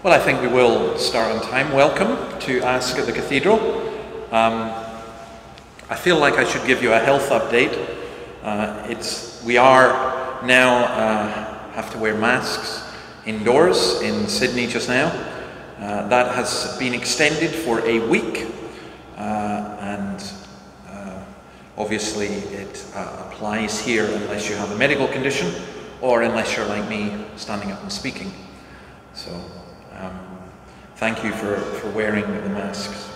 Well, I think we will start on time. Welcome to Ask at the Cathedral. I feel like I should give you a health update. We are now have to wear masks indoors in Sydney just now. That has been extended for a week, and obviously it applies here unless you have a medical condition or unless you're like me, standing up and speaking. So thank you for wearing the masks.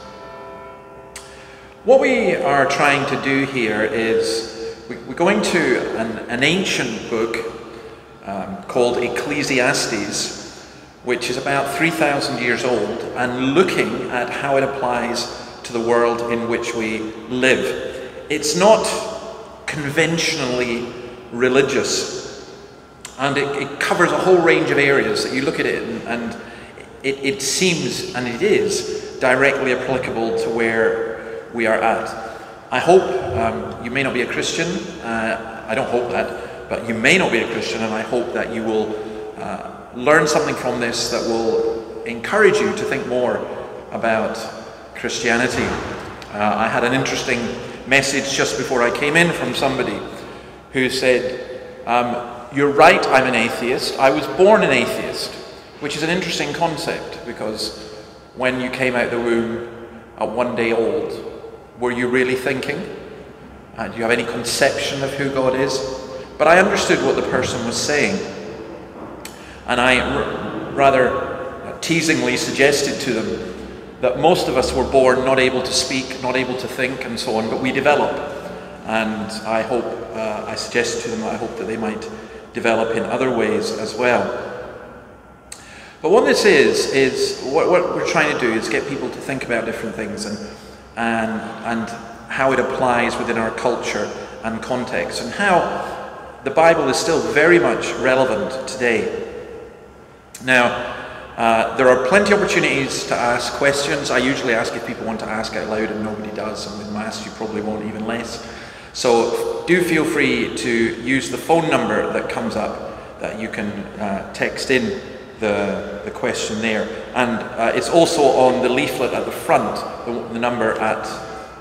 What we are trying to do here is we're going to an ancient book called Ecclesiastes, which is about 3,000 years old, and looking at how it applies to the world in which we live. It's not conventionally religious, and it covers a whole range of areas that you look at it and it seems, and it is, directly applicable to where we are at. I hope, you may not be a Christian, I don't hope that, but you may not be a Christian, and I hope that you will learn something from this that will encourage you to think more about Christianity. I had an interesting message just before I came in from somebody who said, you're right, I'm an atheist. I was born an atheist, which is an interesting concept, because when you came out the womb at 1 day old, were you really thinking? Do you have any conception of who God is? But I understood what the person was saying, and I rather teasingly suggested to them that most of us were born not able to speak, not able to think, and so on, but we develop. And I hope, I suggested to them that I hope that they might develop in other ways as well. But what this is what we're trying to do is get people to think about different things and how it applies within our culture and context, and how the Bible is still very much relevant today. Now, there are plenty of opportunities to ask questions. I usually ask if people want to ask out loud, and nobody does, and with mass you probably won't, even less. So do feel free to use the phone number that comes up, that you can text in the question there, and it's also on the leaflet at the front, the number at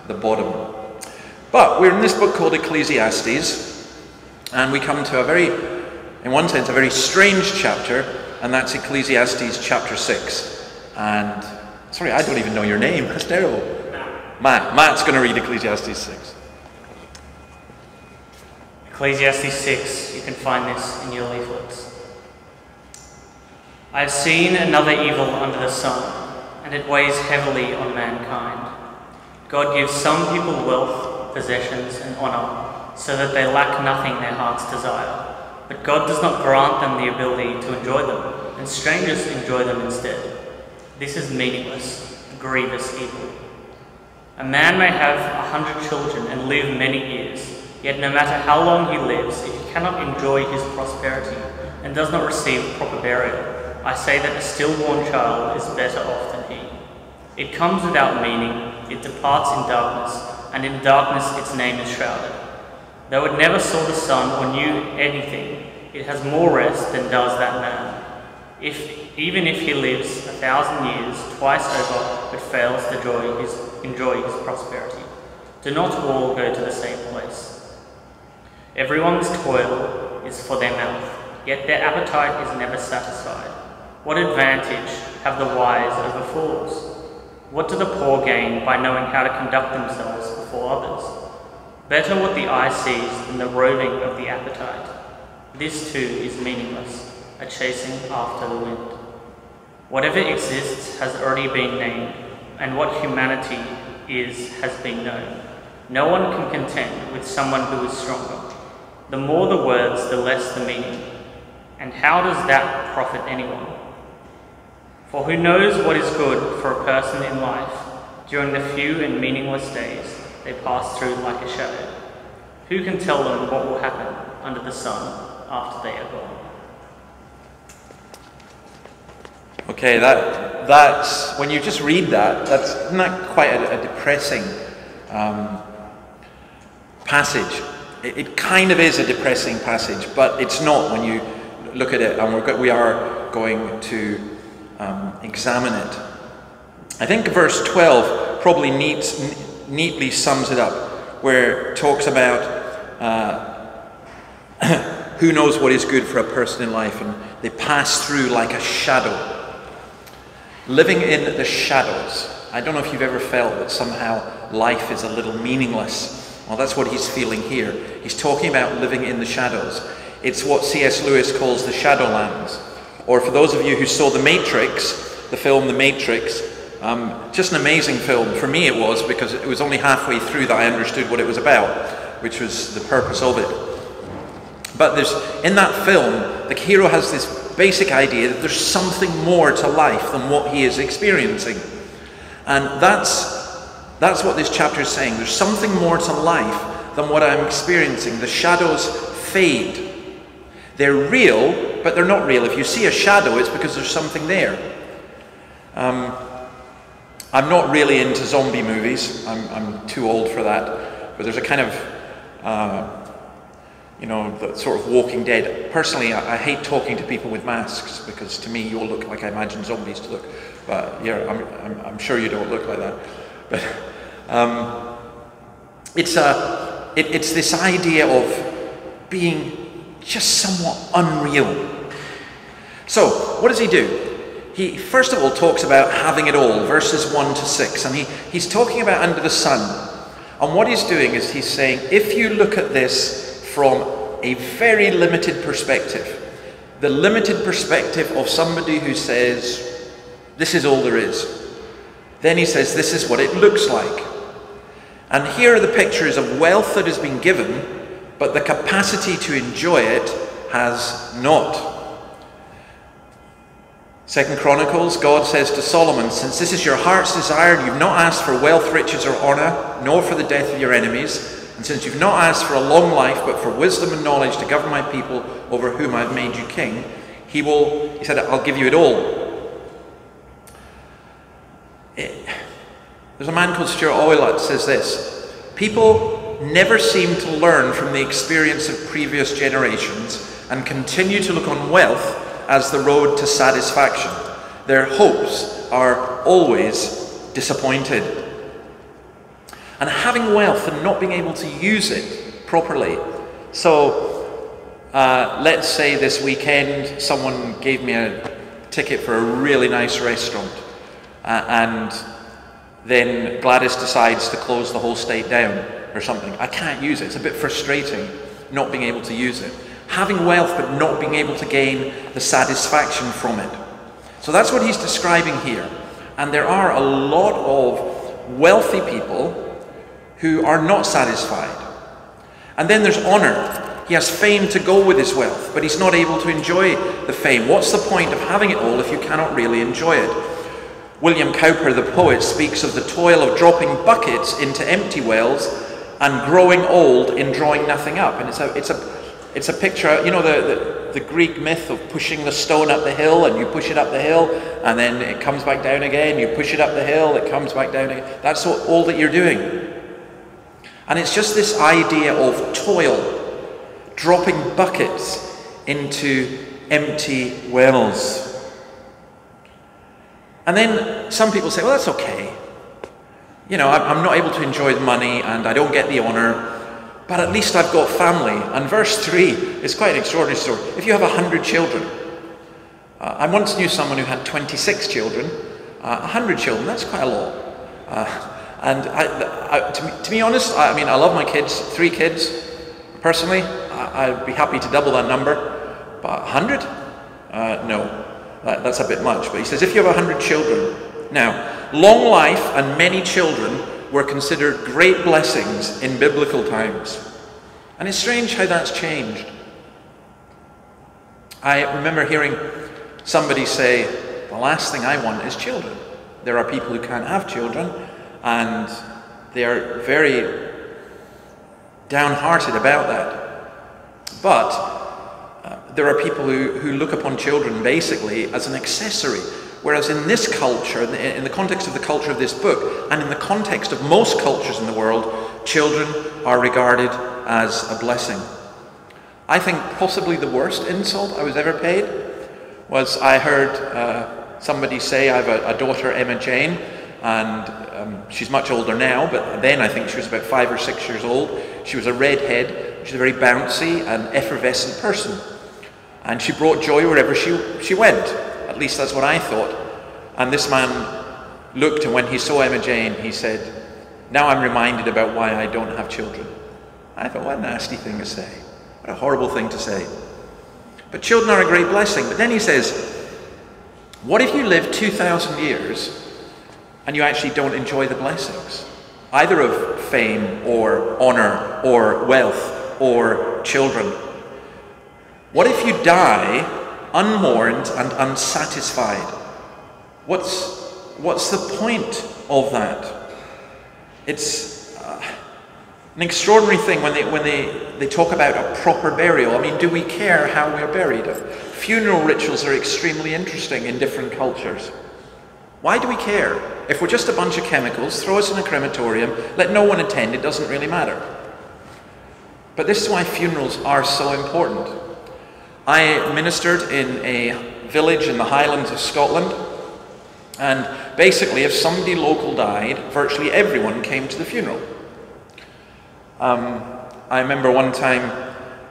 the bottom. But we're in this book called Ecclesiastes, and we come to a very, in one sense, a very strange chapter, and that's Ecclesiastes chapter 6. And sorry, I don't even know your name. That's terrible. Matt's going to read Ecclesiastes 6. Ecclesiastes 6, you can find this in your leaflets. I have seen another evil under the sun, and it weighs heavily on mankind. God gives some people wealth, possessions, and honour, so that they lack nothing their hearts desire. But God does not grant them the ability to enjoy them, and strangers enjoy them instead. This is meaningless, grievous evil. A man may have 100 children and live many years, yet no matter how long he lives, if he cannot enjoy his prosperity and does not receive proper burial, I say that a stillborn child is better off than he. It comes without meaning, it departs in darkness, and in darkness its name is shrouded. Though it never saw the sun or knew anything, it has more rest than does that man. Even if he lives 1,000 years, twice over, but fails to enjoy his prosperity. Do not all go to the same place. Everyone's toil is for their mouth, yet their appetite is never satisfied. What advantage have the wise over fools? What do the poor gain by knowing how to conduct themselves before others? Better what the eye sees than the roving of the appetite. This too is meaningless, a chasing after the wind. Whatever exists has already been named, and what humanity is has been known. No one can contend with someone who is stronger. The more the words, the less the meaning. And how does that profit anyone? For who knows what is good for a person in life during the few and meaningless days they pass through like a shadow? Who can tell them what will happen under the sun after they are gone? Okay, that's when you just read that, isn't that quite a depressing passage? It kind of is a depressing passage, but it's not when you look at it, and we are going to examine it. I think verse 12 probably neatly sums it up, where it talks about who knows what is good for a person in life, and they pass through like a shadow. Living in the shadows. I don't know if you've ever felt that somehow life is a little meaningless. Well, that's what he's feeling here. He's talking about living in the shadows. It's what C.S. Lewis calls the Shadowlands. Or for those of you who saw The Matrix, the film The Matrix, just an amazing film. For me it was, because it was only halfway through that I understood what it was about, which was the purpose of it. But in that film, the hero has this basic idea that there's something more to life than what he is experiencing. And that's what this chapter is saying. There's something more to life than what I'm experiencing. The shadows fade. They're real, but they're not real. If you see a shadow, it's because there's something there. I'm not really into zombie movies. I'm too old for that. But there's a kind of, the sort of Walking Dead. Personally, I hate talking to people with masks, because to me you all look like I imagine zombies to look. But yeah, I'm sure you don't look like that. But it's this idea of being just somewhat unreal. So what does he do? He first of all talks about having it all, verses 1 to 6, and he's talking about under the sun. And what he's doing is he's saying, if you look at this from a very limited perspective, the limited perspective of somebody who says, this is all there is, then he says, this is what it looks like. And here are the pictures of wealth that has been given, but the capacity to enjoy it has not. 2 Chronicles, God says to Solomon, since this is your heart's desire, and you've not asked for wealth, riches, or honor, nor for the death of your enemies, and since you've not asked for a long life, but for wisdom and knowledge to govern my people over whom I've made you king, he said, I'll give you it all. There's a man called Stuart Oilat says this: people never seem to learn from the experience of previous generations and continue to look on wealth as the road to satisfaction. Their hopes are always disappointed. And having wealth and not being able to use it properly. So, let's say this weekend someone gave me a ticket for a really nice restaurant, and then Gladys decides to close the whole state down or something. I can't use it. It's a bit frustrating not being able to use it. Having wealth but not being able to gain the satisfaction from it. So that's what he's describing here. And there are a lot of wealthy people who are not satisfied. And then there's honor. He has fame to go with his wealth, but he's not able to enjoy the fame. What's the point of having it all if you cannot really enjoy it? William Cowper, the poet, speaks of the toil of dropping buckets into empty wells and growing old in drawing nothing up. And it's a picture, you know, the Greek myth of pushing the stone up the hill, and you push it up the hill and then it comes back down again. You push it up the hill, it comes back down again. That's all that you're doing. And it's just this idea of toil, dropping buckets into empty wells. And then some people say, well, that's okay. You know, I'm not able to enjoy the money and I don't get the honor, but at least I've got family. And verse 3 is quite an extraordinary story. If you have 100 children, I once knew someone who had 26 children, 100 children, that's quite a lot. To be honest, I mean, I love my kids, 3 kids. Personally, I'd be happy to double that number, but 100? No, that's a bit much. But he says, if you have 100 children. Now, long life and many children were considered great blessings in biblical times. And it's strange how that's changed. I remember hearing somebody say, the last thing I want is children. There are people who can't have children, and they are very downhearted about that. But there are people who look upon children basically as an accessory. Whereas in this culture, in the context of the culture of this book, and in the context of most cultures in the world, children are regarded as a blessing. I think possibly the worst insult I was ever paid was I heard somebody say, I have a daughter, Emma Jane, and she's much older now, but then I think she was about 5 or 6 years old. She was a redhead. She's a very bouncy and effervescent person. And she brought joy wherever she went. At least that's what I thought. And this man looked, and when he saw Emma Jane, he said, now I'm reminded about why I don't have children. I thought, what a nasty thing to say. What a horrible thing to say. But children are a great blessing. But then he says, what if you live 2,000 years and you actually don't enjoy the blessings, either of fame or honor or wealth or children? What if you die unmourned and unsatisfied? What's the point of that? It's an extraordinary thing when they talk about a proper burial. I mean, do we care how we're buried? Funeral rituals are extremely interesting in different cultures. Why do we care? If we're just a bunch of chemicals, throw us in a crematorium, let no one attend, it doesn't really matter. But this is why funerals are so important. I ministered in a village in the Highlands of Scotland, and basically if somebody local died, virtually everyone came to the funeral. I remember one time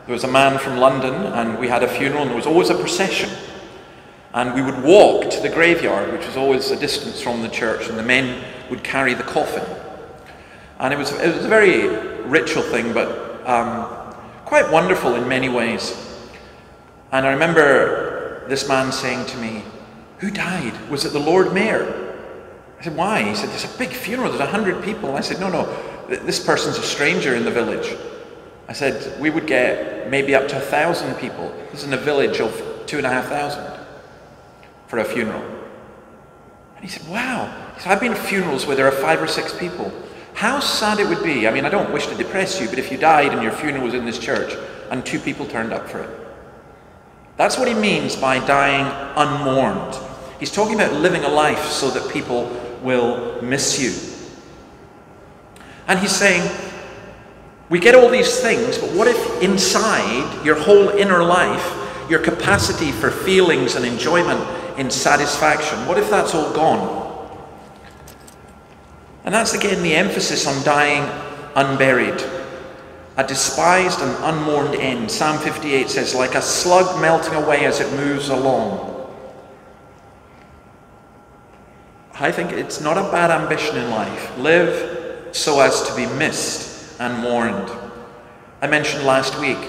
there was a man from London, and we had a funeral, and there was always a procession. And we would walk to the graveyard, which was always a distance from the church, and the men would carry the coffin. And it was a very ritual thing, but quite wonderful in many ways. And I remember this man saying to me, who died? Was it the Lord Mayor? I said, why? He said, there's a big funeral, there's 100 people. And I said, no, this person's a stranger in the village. I said, we would get maybe up to 1,000 people. This is in a village of 2,500 for a funeral. And he said, wow. He said, I've been to funerals where there are 5 or 6 people. How sad it would be. I mean, I don't wish to depress you, but if you died and your funeral was in this church and 2 people turned up for it. That's what he means by dying unmourned. He's talking about living a life so that people will miss you. And he's saying, we get all these things, but what if inside your whole inner life, your capacity for feelings and enjoyment in satisfaction, what if that's all gone? And that's again the emphasis on dying unburied. A despised and unmourned end. Psalm 58 says, like a slug melting away as it moves along. I think it's not a bad ambition in life. Live so as to be missed and mourned. I mentioned last week,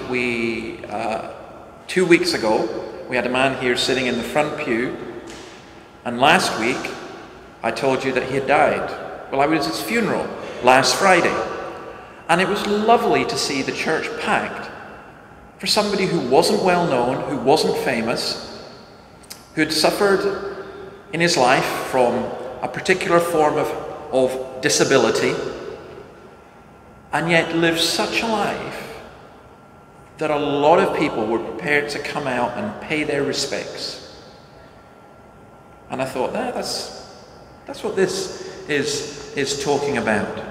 2 weeks ago, we had a man here sitting in the front pew, and last week I told you that he had died. Well, I was at his funeral last Friday, and it was lovely to see the church packed for somebody who wasn't well known, who wasn't famous, who had suffered in his life from a particular form of disability, and yet lived such a life that a lot of people were prepared to come out and pay their respects. And I thought, that's what this is talking about.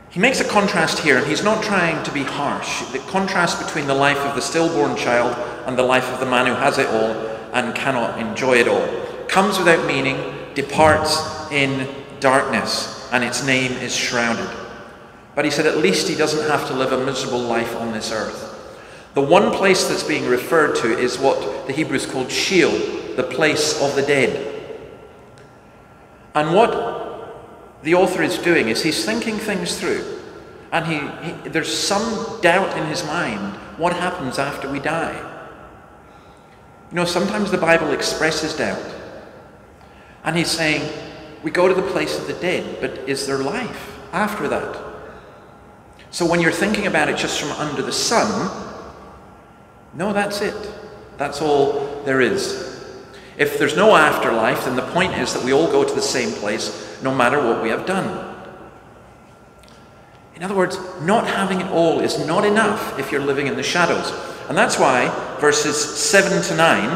He makes a contrast here, and he's not trying to be harsh. The contrast between the life of the stillborn child and the life of the man who has it all and cannot enjoy it all. Comes without meaning, departs in darkness, and its name is shrouded. But he said at least he doesn't have to live a miserable life on this earth. The one place that's being referred to is what the Hebrews called Sheol, the place of the dead. And what the author is doing is he's thinking things through, and there's some doubt in his mind what happens after we die. You know, sometimes the Bible expresses doubt, and he's saying we go to the place of the dead, but is there life after that? So when you're thinking about it just from under the sun, no, that's it. That's all there is. If there's no afterlife, then the point is that we all go to the same place, no matter what we have done. In other words, not having it all is not enough if you're living in the shadows. And that's why verses 7 to 9,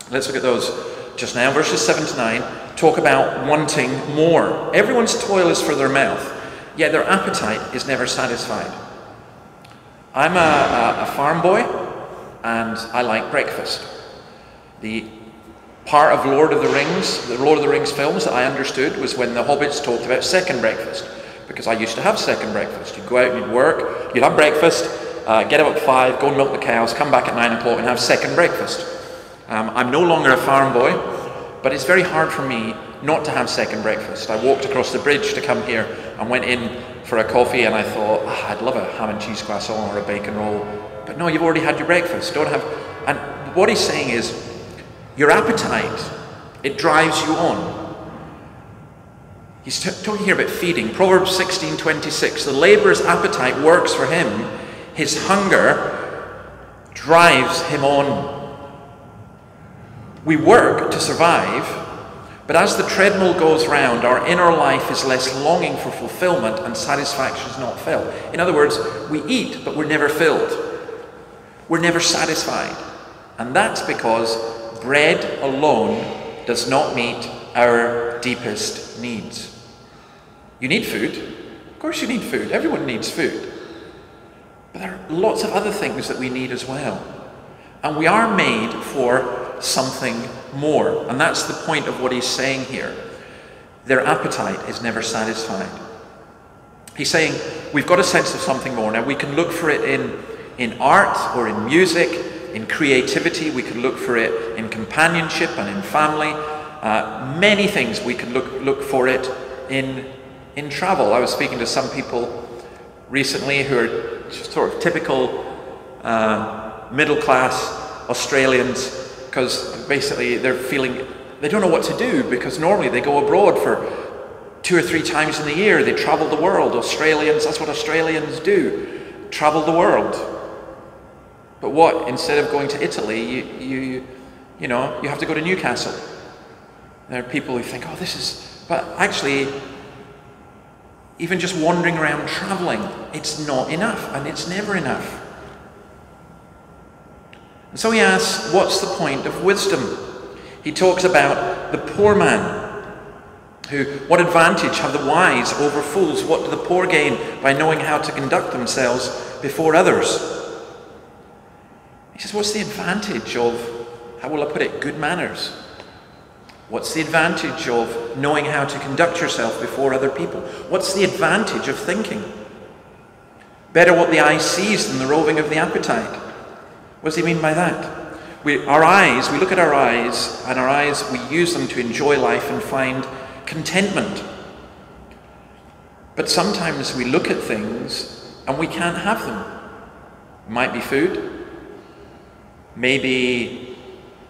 let's look at those just now. Verses 7 to 9 talk about wanting more. Everyone's toil is for their mouth, yet their appetite is never satisfied. I'm a farm boy, and I like breakfast. The part of Lord of the Rings films that I understood was when the hobbits talked about second breakfast, because I used to have second breakfast. You'd go out and you'd work, you'd have breakfast, get up at 5, go and milk the cows, come back at 9 o'clock and have second breakfast. I'm no longer a farm boy, but it's very hard for me not to have second breakfast. I walked across the bridge to come here and went in for a coffee, and I thought, I'd love a ham and cheese croissant or a bacon roll. But no, you've already had your breakfast. Don't have. And what he's saying is, your appetite, it drives you on. He's talking here about feeding. Proverbs 16:26. The laborer's appetite works for him. His hunger drives him on. We work to survive, but as the treadmill goes round, our inner life is less longing for fulfillment and satisfaction is not filled. In other words, we eat, but we're never filled. We're never satisfied. And that's because bread alone does not meet our deepest needs. You need food. Of course you need food. Everyone needs food. But there are lots of other things that we need as well. And we are made for something more. And that's the point of what he's saying here. Their appetite is never satisfied. He's saying we've got a sense of something more. Now we can look for it in art or in music, in creativity. We can look for it in companionship and in family. Many things we can look for it in travel. I was speaking to some people recently who are sort of typical middle-class Australians, because basically they're feeling they don't know what to do, because normally they go abroad for 2 or 3 times in the year. They travel the world. Australians, that's what Australians do, travel the world. But what, instead of going to Italy, you have to go to Newcastle. There are people who think, oh, this is, but actually, even just wandering around traveling, it's not enough, and it's never enough. And so he asks, what's the point of wisdom? He talks about the poor man, what advantage have the wise over fools? What do the poor gain by knowing how to conduct themselves before others? He says, what's the advantage of, how will I put it, good manners? What's the advantage of knowing how to conduct yourself before other people? What's the advantage of thinking? Better what the eye sees than the roving of the appetite. What does he mean by that? We look at our eyes, and we use them to enjoy life and find contentment. But sometimes we look at things and we can't have them. It might be food, maybe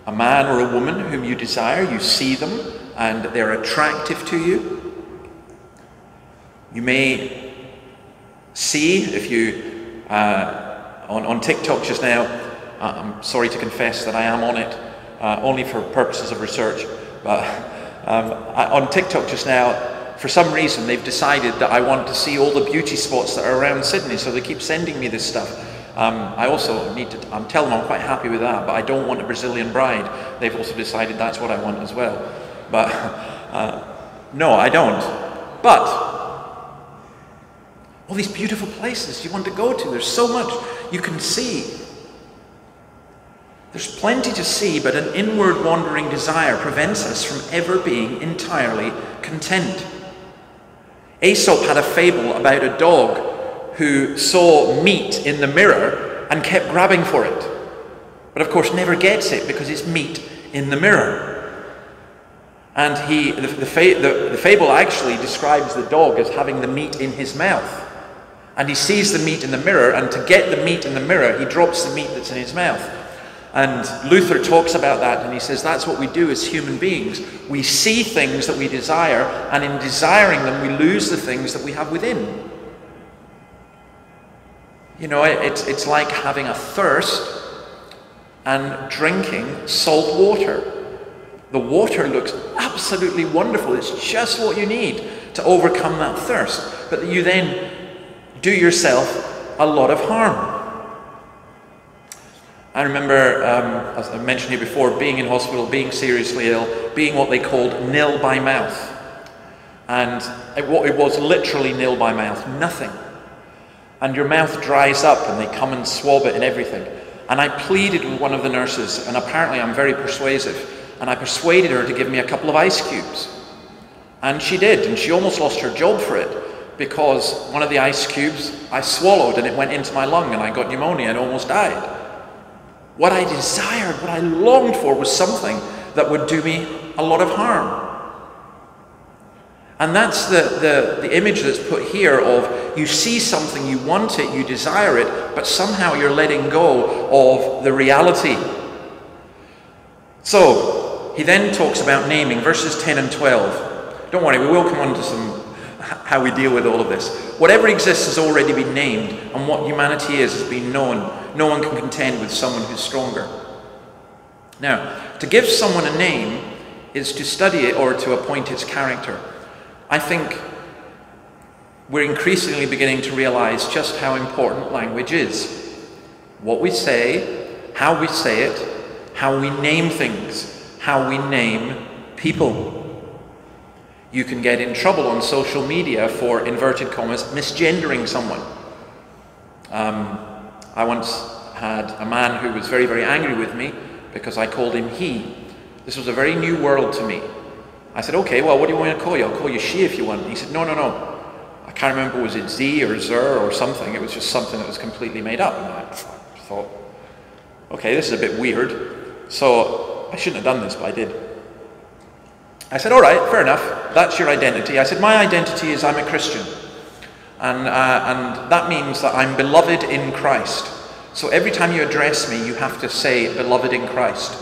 a man or a woman whom you desire, you see them and they're attractive to you. You may see, if you, on TikTok just now, I'm sorry to confess that I am on it, only for purposes of research, but on TikTok just now, for some reason they've decided that I want to see all the beauty spots that are around Sydney, so they keep sending me this stuff. I also need to tell them I'm quite happy with that, but I don't want a Brazilian bride. They've also decided that's what I want as well. But no, I don't. But all these beautiful places you want to go to, there's so much you can see. There's plenty to see, but an inward wandering desire prevents us from ever being entirely content. Aesop had a fable about a dog who saw meat in the mirror and kept grabbing for it, but of course never gets it because it's meat in the mirror. And the fable actually describes the dog as having the meat in his mouth, and he sees the meat in the mirror, and to get the meat in the mirror he drops the meat that's in his mouth. And Luther talks about that, and he says that's what we do as human beings. We see things that we desire, and in desiring them we lose the things that we have within. You know, it's like having a thirst and drinking salt water. The water looks absolutely wonderful. It's just what you need to overcome that thirst. But you then do yourself a lot of harm. I remember, as I mentioned here before, being in hospital, being seriously ill, being what they called nil by mouth. And it was literally nil by mouth, nothing. And your mouth dries up and they come and swab it and everything. And I pleaded with one of the nurses, and apparently I'm very persuasive, and I persuaded her to give me a couple of ice cubes. And she did, and she almost lost her job for it, because one of the ice cubes I swallowed and it went into my lung and I got pneumonia and almost died. What I desired, what I longed for, was something that would do me a lot of harm. And that's the image that's put here of, you see something, you want it, you desire it, but somehow you're letting go of the reality. So, he then talks about naming, verses 10 and 12. Don't worry, we will come on to how we deal with all of this. Whatever exists has already been named, and what humanity is has been known. No one can contend with someone who's stronger. Now, to give someone a name is to study it or to appoint its character. I think we're increasingly beginning to realize just how important language is. What we say, how we say it, how we name things, how we name people. You can get in trouble on social media for, inverted commas, misgendering someone. I once had a man who was very, very angry with me because I called him he. This was a very new world to me. I said, okay, well, what do you want me to call you? I'll call you she if you want. And he said, no. I can't remember, was it Z or Zer or something? It was just something that was completely made up. And I thought, okay, this is a bit weird. So I shouldn't have done this, but I did. I said, all right, fair enough. That's your identity. I said, my identity is I'm a Christian. And that means that I'm beloved in Christ. So every time you address me, you have to say beloved in Christ.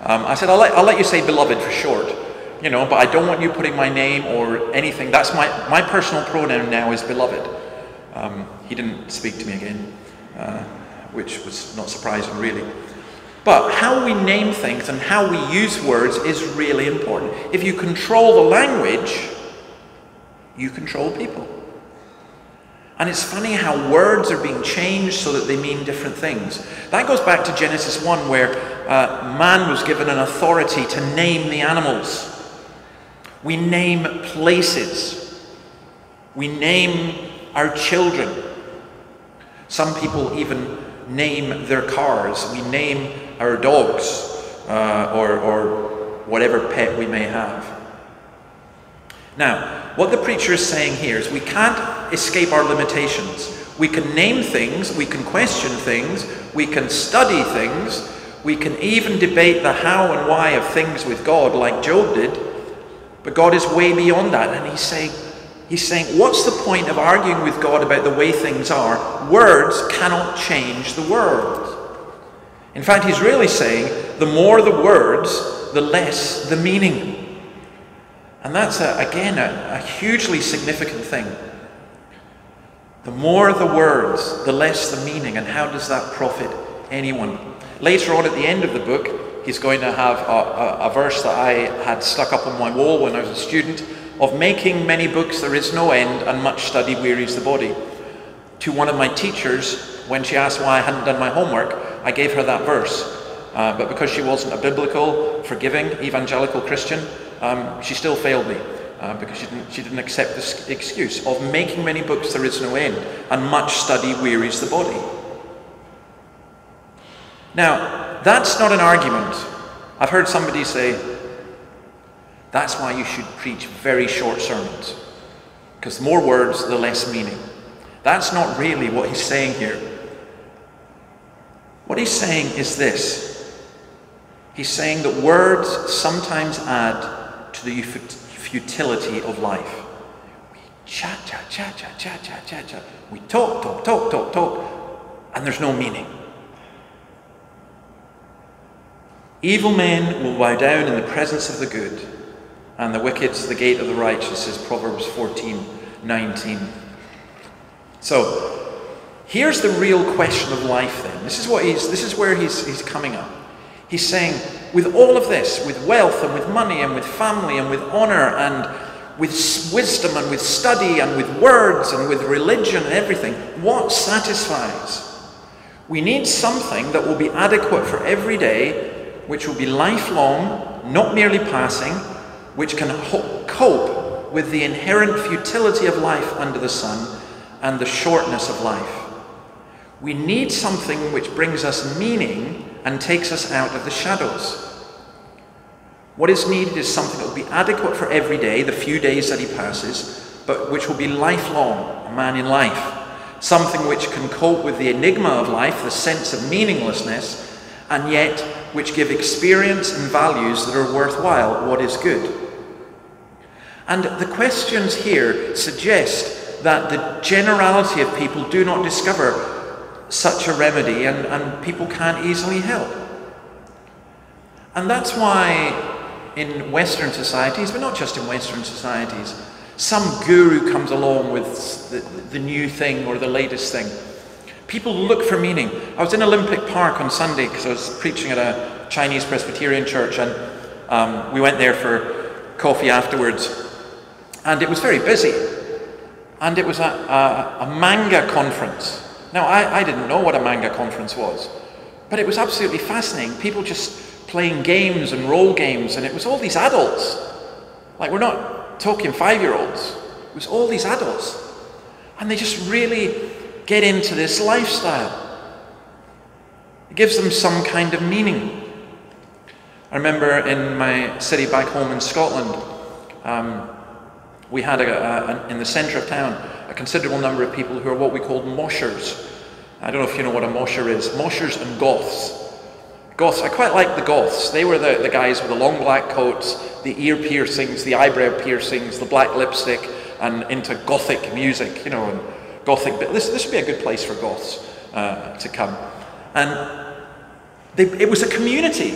I said, I'll let you say beloved for short. You know, but I don't want you putting my name or anything. That's my personal pronoun now is beloved. He didn't speak to me again, which was not surprising really. But how we name things and how we use words is really important. If you control the language, you control people. And it's funny how words are being changed so that they mean different things. That goes back to Genesis 1, where man was given an authority to name the animals. We name places. We name our children. Some people even name their cars. We name our dogs or whatever pet we may have. Now, what the preacher is saying here is we can't escape our limitations. We can name things, we can question things, we can study things, we can even debate the how and why of things with God like Job did, but God is way beyond that, and he's saying, what's the point of arguing with God about the way things are? Words cannot change the world. In fact, he's really saying, the more the words, the less the meaning. And that's, again, a hugely significant thing. The more the words, the less the meaning. And how does that profit anyone? Later on at the end of the book, he's going to have a verse that I had stuck up on my wall when I was a student, of making many books there is no end, and much study wearies the body. To one of my teachers, when she asked why I hadn't done my homework, I gave her that verse. But because she wasn't a biblical, forgiving, evangelical Christian, she still failed me because she didn't accept this excuse of making many books there is no end, and much study wearies the body. Now, that's not an argument. I've heard somebody say, that's why you should preach very short sermons, because the more words, the less meaning. That's not really what he's saying here. What he's saying is this. He's saying that words sometimes add to the futility of life. We chat, we talk, and there's no meaning. Evil men will bow down in the presence of the good, and the wicked to the gate of the righteous, says Proverbs 14:19. So, here's the real question of life then. This is where he's coming up. He's saying, with all of this, with wealth and with money and with family and with honor and with wisdom and with study and with words and with religion and everything, what satisfies? We need something that will be adequate for every day, which will be lifelong, not merely passing, which can cope with the inherent futility of life under the sun and the shortness of life. We need something which brings us meaning and takes us out of the shadows. What is needed is something that will be adequate for every day, the few days that he passes, but which will be lifelong, a man in life. Something which can cope with the enigma of life, the sense of meaninglessness, and yet which give experience and values that are worthwhile, what is good. And the questions here suggest that the generality of people do not discover such a remedy, and people can't easily help. And that's why in Western societies, but not just in Western societies, some guru comes along with the new thing or the latest thing. People look for meaning. I was in Olympic Park on Sunday because I was preaching at a Chinese Presbyterian church, and we went there for coffee afterwards. And it was very busy. And it was a manga conference. Now, I didn't know what a manga conference was, but it was absolutely fascinating. People just playing games and role games, and it was all these adults. Like, we're not talking 5-year-olds. It was all these adults. And they just really get into this lifestyle. It gives them some kind of meaning. I remember in my city back home in Scotland, we had in the centre of town a considerable number of people who are what we called moshers. I don't know if you know what a mosher is. Moshers and goths. Goths, I quite like the goths. They were the guys with the long black coats, the ear piercings, the eyebrow piercings, the black lipstick, and into gothic music, you know, and gothic. But this would be a good place for goths to come. And it was a community,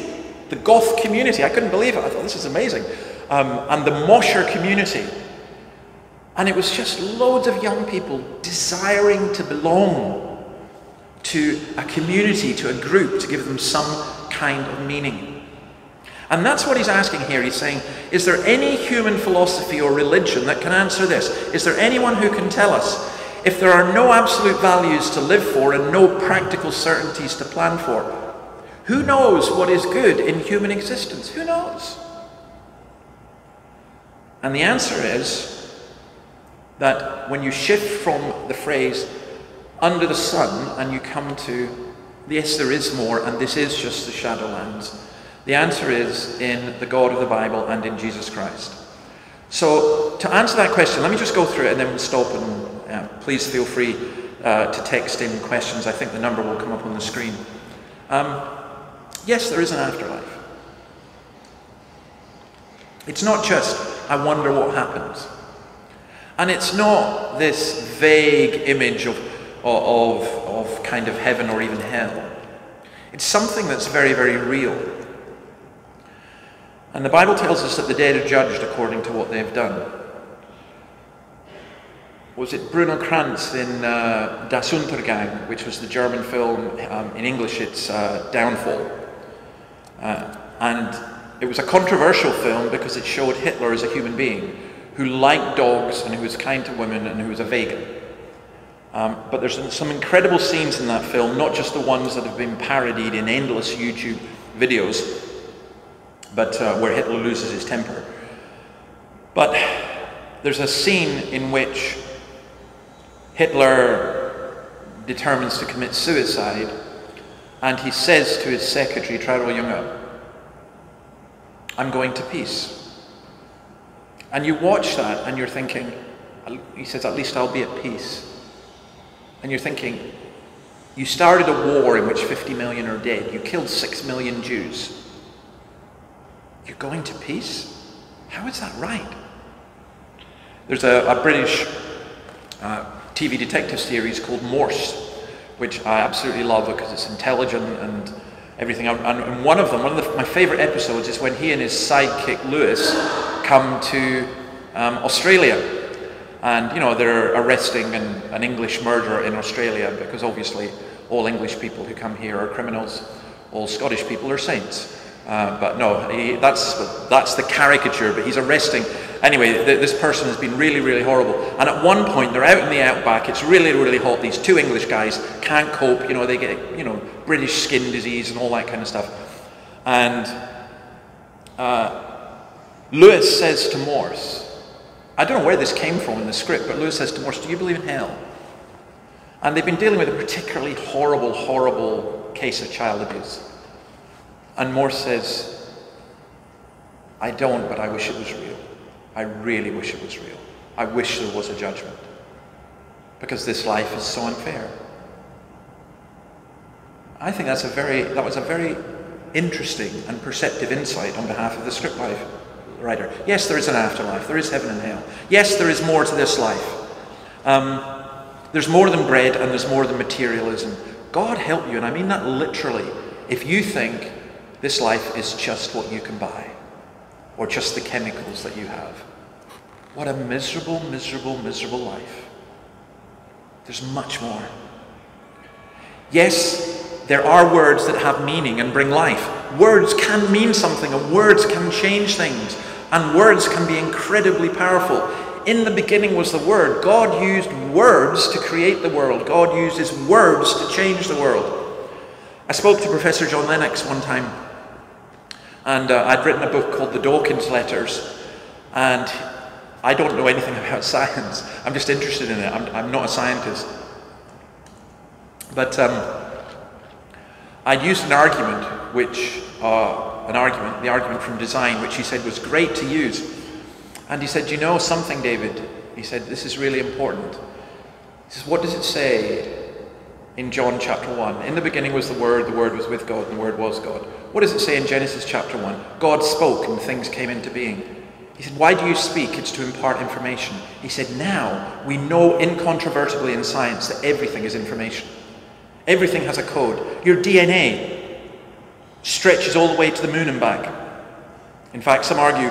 the goth community. I couldn't believe it. I thought, this is amazing. And the mosher community. And it was just loads of young people desiring to belong to a community, to a group, to give them some kind of meaning. And that's what he's asking here. He's saying, is there any human philosophy or religion that can answer this? Is there anyone who can tell us, if there are no absolute values to live for and no practical certainties to plan for, who knows what is good in human existence? Who knows? And the answer is that when you shift from the phrase under the sun and you come to, yes, there is more, and this is just the Shadowlands, the answer is in the God of the Bible and in Jesus Christ. So to answer that question, let me just go through it and then we'll stop, and please feel free to text in questions. I think the number will come up on the screen. Yes, there is an afterlife. It's not just, I wonder what happens. And it's not this vague image of kind of heaven or even hell. It's something that's very, very real. And the Bible tells us that the dead are judged according to what they've done. Was it Bruno Krantz in Das Untergang, which was the German film, in English it's Downfall. And it was a controversial film because it showed Hitler as a human being who liked dogs and who was kind to women and who was a vegan. But there's some incredible scenes in that film, not just the ones that have been parodied in endless YouTube videos, but where Hitler loses his temper. But there's a scene in which Hitler determines to commit suicide, and he says to his secretary, Travel Junge, I'm going to peace. And you watch that and you're thinking, he says, at least I'll be at peace. And you're thinking, you started a war in which 50 million are dead. You killed 6 million Jews. You're going to peace? How is that right? There's a British TV detective series called Morse, which I absolutely love because it's intelligent and everything. And one of my favourite episodes is when he and his sidekick Lewis come to Australia. And, you know, they're arresting an English murderer in Australia because obviously all English people who come here are criminals, all Scottish people are saints. But no, that's the caricature, but he's arresting. Anyway, this person has been really, really horrible. And at one point, they're out in the outback, it's really, really hot. These two English guys can't cope, you know, they get, you know, British skin disease and all that kind of stuff. And Lewis says to Morse, I don't know where this came from in the script, but Lewis says to Morse, do you believe in hell? And they've been dealing with a particularly horrible, horrible case of child abuse. And Moore says, I don't, but I wish it was real. I really wish it was real. I wish there was a judgment. Because this life is so unfair. I think that was a very interesting and perceptive insight on behalf of the script writer. Yes, there is an afterlife. There is heaven and hell. Yes, there is more to this life. There's more than bread and there's more than materialism. God help you, and I mean that literally, if you think this life is just what you can buy, or just the chemicals that you have. What a miserable, miserable, miserable life. There's much more. Yes, there are words that have meaning and bring life. Words can mean something, and words can change things, and words can be incredibly powerful. In the beginning was the Word. God used words to create the world. God used his words to change the world. I spoke to Professor John Lennox one time, and I'd written a book called The Dawkins Letters, and I don't know anything about science. I'm just interested in it. I'm not a scientist. But I'd used an argument, the argument from design, which he said was great to use. And he said, you know something, David? He said, this is really important. He says, what does it say in John chapter 1? In the beginning was the Word was with God, and the Word was God. What does it say in Genesis chapter 1? God spoke and things came into being. He said, why do you speak? It's to impart information. He said, now we know incontrovertibly in science that everything is information. Everything has a code. Your DNA stretches all the way to the moon and back. In fact, some argue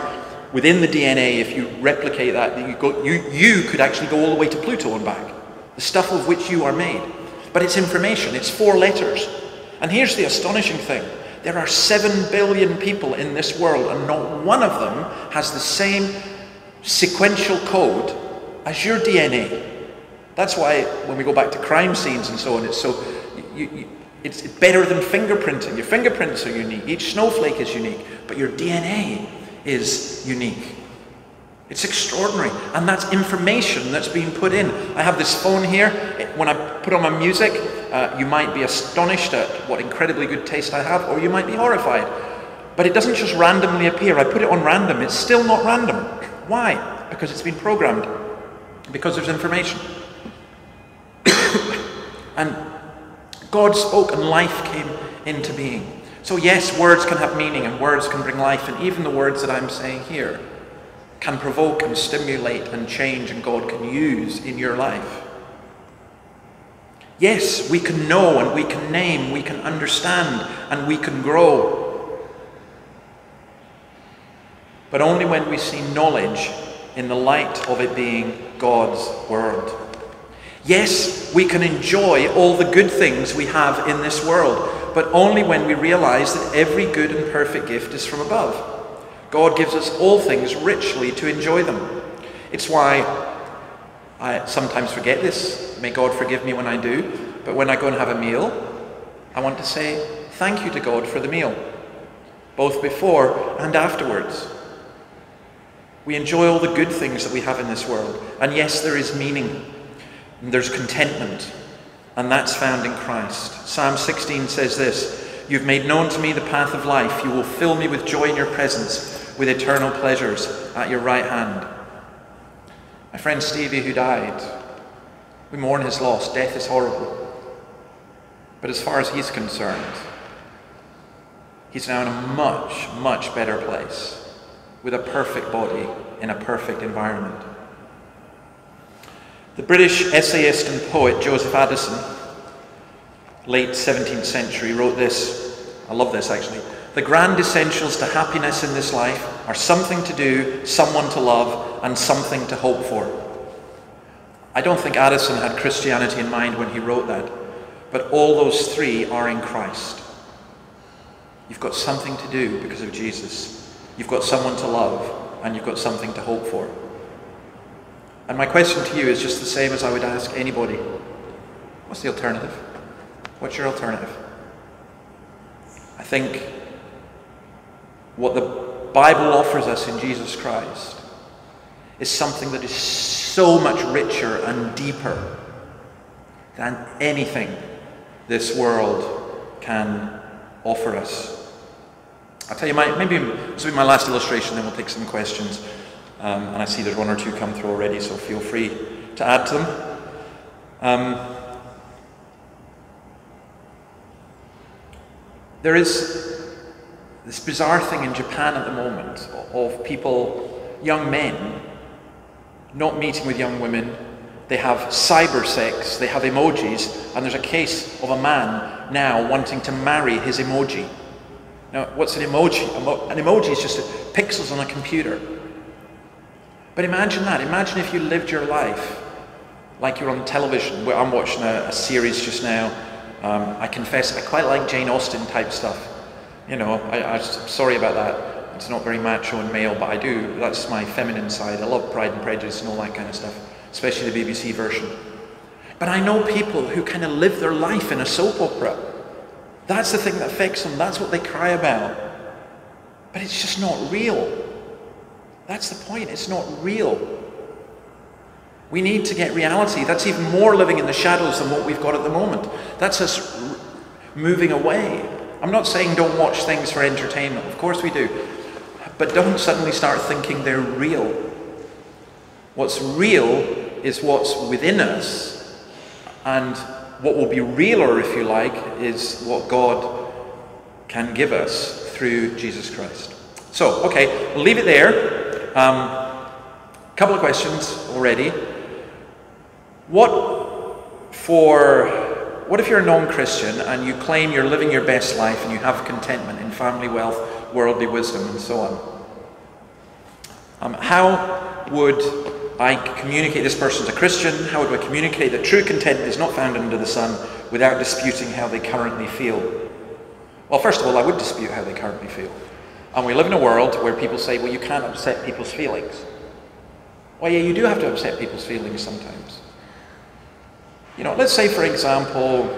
within the DNA, if you replicate that, you could actually go all the way to Pluto and back. The stuff of which you are made. But it's information. It's 4 letters. And here's the astonishing thing. There are 7 billion people in this world, and not one of them has the same sequential code as your DNA. That's why when we go back to crime scenes and so on, it's better than fingerprinting. Your fingerprints are unique. Each snowflake is unique, but your DNA is unique. It's extraordinary, and that's information that's being put in. I have this phone here. When I put on my music, you might be astonished at what incredibly good taste I have, or you might be horrified. But it doesn't just randomly appear. I put it on random. It's still not random. Why? Because it's been programmed. Because there's information. And God spoke and life came into being. So yes, words can have meaning and words can bring life, and even the words that I'm saying here can provoke and stimulate and change, and God can use in your life. Yes, we can know and we can name, we can understand and we can grow. But only when we see knowledge in the light of it being God's Word. Yes, we can enjoy all the good things we have in this world, but only when we realize that every good and perfect gift is from above. God gives us all things richly to enjoy them. It's why I sometimes forget this. May God forgive me when I do. But when I go and have a meal, I want to say thank you to God for the meal, both before and afterwards. We enjoy all the good things that we have in this world. And yes, there is meaning. And there's contentment. And that's found in Christ. Psalm 16 says this, you've made known to me the path of life. You will fill me with joy in your presence, with eternal pleasures at your right hand. My friend Stevie, who died, we mourn his loss. Death is horrible. But as far as he's concerned, he's now in a much, much better place, with a perfect body in a perfect environment. The British essayist and poet Joseph Addison, late 17th century, wrote this. I love this actually. The grand essentials to happiness in this life are something to do, someone to love, and something to hope for. I don't think Addison had Christianity in mind when he wrote that, but all those 3 are in Christ. You've got something to do because of Jesus. You've got someone to love, and you've got something to hope for. And my question to you is just the same as I would ask anybody. What's the alternative? What's your alternative? I think what the Bible offers us in Jesus Christ is something that is so much richer and deeper than anything this world can offer us. I'll tell you, maybe this will be my last illustration, then we'll take some questions. And I see there's one or two come through already, so feel free to add to them. There is this bizarre thing in Japan at the moment of people, young men, not meeting with young women. They have cyber sex, they have emojis, and there's a case of a man now wanting to marry his emoji. Now, what's an emoji? An emoji is just pixels on a computer. But imagine that. Imagine if you lived your life like you're on television. Well, I'm watching a series just now. I confess I quite like Jane Austen type stuff. You know, I'm sorry about that. It's not very macho and male, but I do. That's my feminine side. I love Pride and Prejudice and all that kind of stuff, especially the BBC version. But I know people who kind of live their life in a soap opera. That's the thing that affects them. That's what they cry about. But it's just not real. That's the point. It's not real. We need to get reality. That's even more living in the shadows than what we've got at the moment. That's us moving away. I'm not saying don't watch things for entertainment. Of course we do. But don't suddenly start thinking they're real. What's real is what's within us. And what will be realer, if you like, is what God can give us through Jesus Christ. So, okay, we'll leave it there. Couple of questions already. What if you're a non-Christian and you claim you're living your best life and you have contentment in family, wealth, worldly wisdom, and so on? How would I communicate this person's a Christian? How would I communicate that true contentment is not found under the sun without disputing how they currently feel? Well, first of all, I would dispute how they currently feel. And we live in a world where people say, well, you can't upset people's feelings. Well, yeah, you do have to upset people's feelings sometimes. You know, let's say, for example,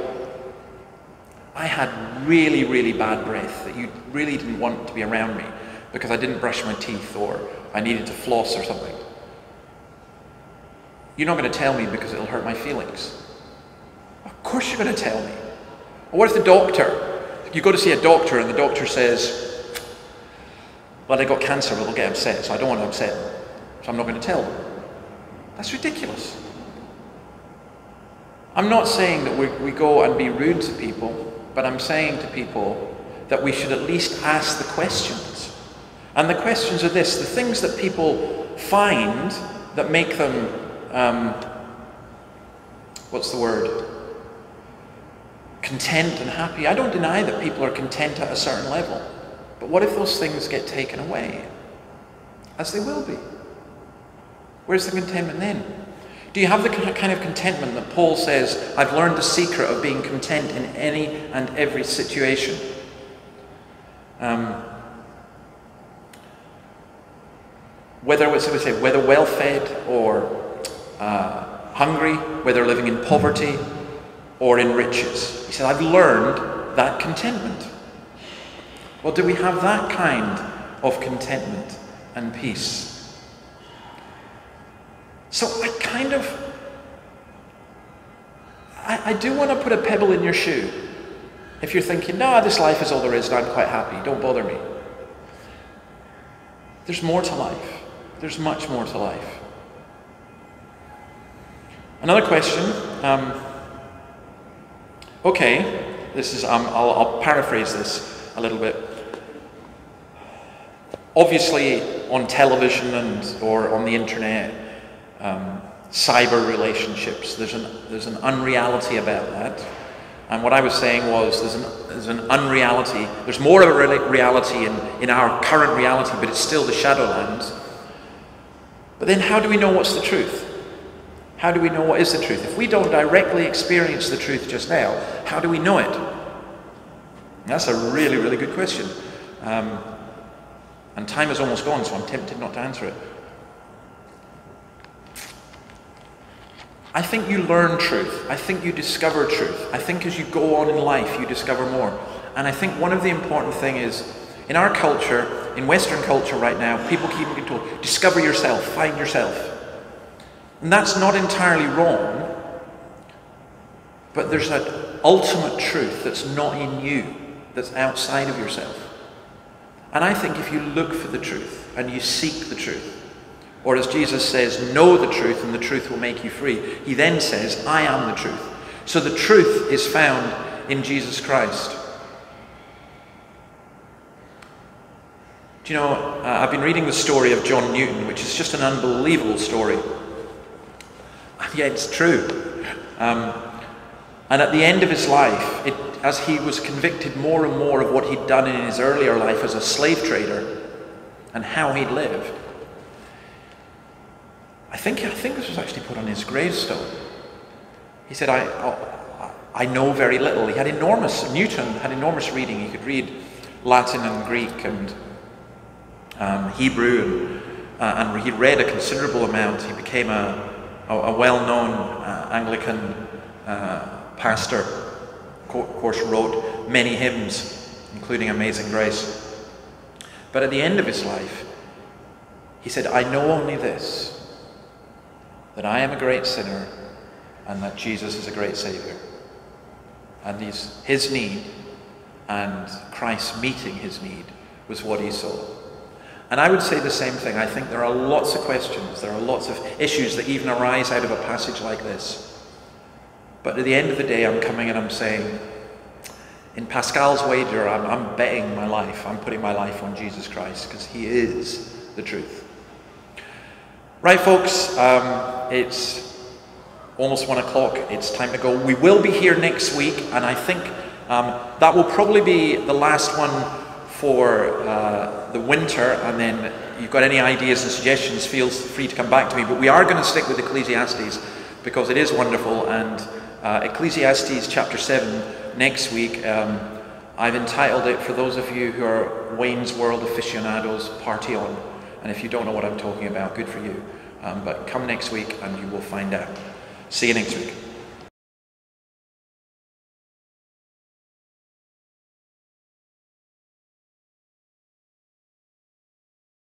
I had really, really bad breath that you really didn't want to be around me because I didn't brush my teeth or I needed to floss or something. You're not going to tell me because it'll hurt my feelings. Of course you're going to tell me. Or what if the doctor, you go to see a doctor and the doctor says, well, they got cancer, but they'll get upset, so I don't want to upset them. So I'm not going to tell them. That's ridiculous. I'm not saying that we go and be rude to people, but I'm saying to people that we should at least ask the questions. And the questions are this: the things that people find that make them, content and happy. I don't deny that people are content at a certain level. But what if those things get taken away? As they will be. Where's the contentment then? Do you have the kind of contentment that Paul says, I've learned the secret of being content in any and every situation? Whether well-fed or hungry, whether living in poverty or in riches. He said, I've learned that contentment. Well, do we have that kind of contentment and peace? So I do want to put a pebble in your shoe. If you're thinking, no, this life is all there is and I'm quite happy, don't bother me. There's more to life. There's much more to life. Another question. Okay, this is, I'll paraphrase this a little bit. Obviously, on television or on the internet, cyber relationships, there's an unreality about that. And what I was saying was there's an unreality. There's more of a reality in our current reality, but it's still the Shadowlands. But then how do we know what's the truth? How do we know what is the truth? If we don't directly experience the truth just now, how do we know it? That's a really, really good question. And time is almost gone, so I'm tempted not to answer it. I think you learn truth. I think you discover truth. I think as you go on in life, you discover more. And I think one of the important things is, in our culture, in Western culture right now, people keep getting told, discover yourself, find yourself. And that's not entirely wrong. But there's that ultimate truth that's not in you, that's outside of yourself. And I think if you look for the truth and you seek the truth, or as Jesus says, know the truth and the truth will make you free, he then says, I am the truth. So the truth is found in Jesus Christ. Do you know, I've been reading the story of John Newton, which is just an unbelievable story. And yet it's true. And at the end of his life, as he was convicted more and more of what he'd done in his earlier life as a slave trader and how he'd lived, I think this was actually put on his gravestone. He said, I know very little. Newton had enormous reading. He could read Latin and Greek and Hebrew, and he read a considerable amount. He became a well-known Anglican pastor. Of course, wrote many hymns, including Amazing Grace. But at the end of his life, he said, I know only this, that I am a great sinner and that Jesus is a great Saviour. And his need and Christ meeting his need was what he saw. And I would say the same thing. I think there are lots of questions, there are lots of issues that even arise out of a passage like this. But at the end of the day, I'm coming and I'm saying, in Pascal's wager, I'm betting my life, I'm putting my life on Jesus Christ, because he is the truth. Right, folks, it's almost 1 o'clock, it's time to go. We will be here next week, and I think that will probably be the last one for the winter, and then if you've got any ideas and suggestions, feel free to come back to me. But we are going to stick with Ecclesiastes because it is wonderful, and Ecclesiastes chapter 7 next week. I've entitled it, for those of you who are Wayne's World aficionados, Party On. And if you don't know what I'm talking about, good for you. But come next week and you will find out. See you next week.